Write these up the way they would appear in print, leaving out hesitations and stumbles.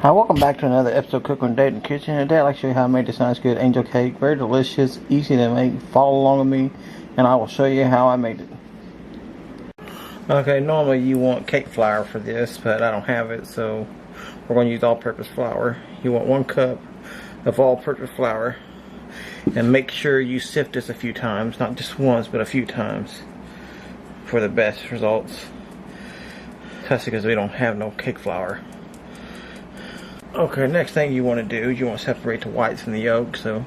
Hi, welcome back to another episode of Cook One Day in the Kitchen. And today I'd like to show you how I made this nice good angel cake. Very delicious, easy to make. Follow along with me and I will show you how I made it. Okay, normally you want cake flour for this, but I don't have it, so we're going to use all-purpose flour. You want 1 cup of all-purpose flour. And make sure you sift this a few times, not just once, but a few times for the best results. That's because we don't have no cake flour. Okay, next thing you want to do is you want to separate the whites from the yolk. So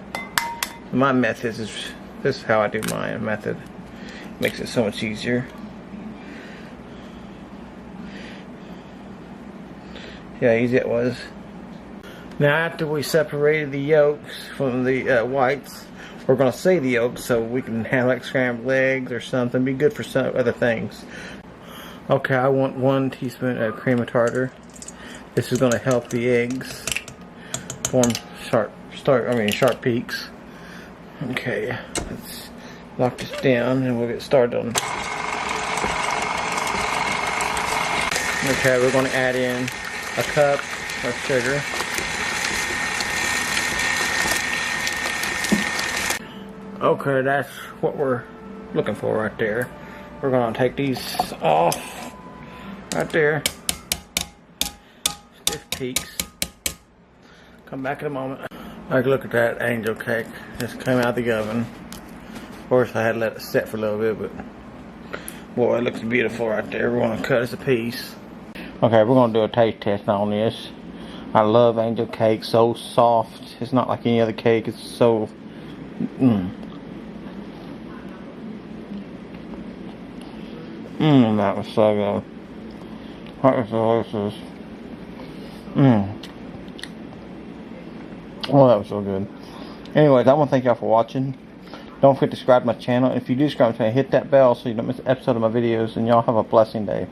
my method is, this is how I do my method. Makes it so much easier. Yeah, easy it was. Now after we separated the yolks from the whites, we're going to save the yolks so we can have like scrambled eggs or something. Be good for some other things. Okay, I want 1 teaspoon of cream of tartar. This is going to help the eggs form sharp peaks. Okay, let's lock this down and we'll get started on. Okay, we're going to add in a cup of sugar. Okay, that's what we're looking for right there. We're going to take these off right there. Stiff peaks. Come back in a moment. Like, look at that angel cake. Just came out of the oven. Of course, I had to let it set for a little bit, but boy, it looks beautiful right there. We're going to cut us a piece. Okay, we're going to do a taste test on this. I love angel cake. So soft. It's not like any other cake. It's so that was so good. That was delicious. Oh, that was so good. Anyways, I want to thank y'all for watching. Don't forget to subscribe to my channel. If you do subscribe to my channel, hit that bell so you don't miss an episode of my videos. And y'all have a blessing day.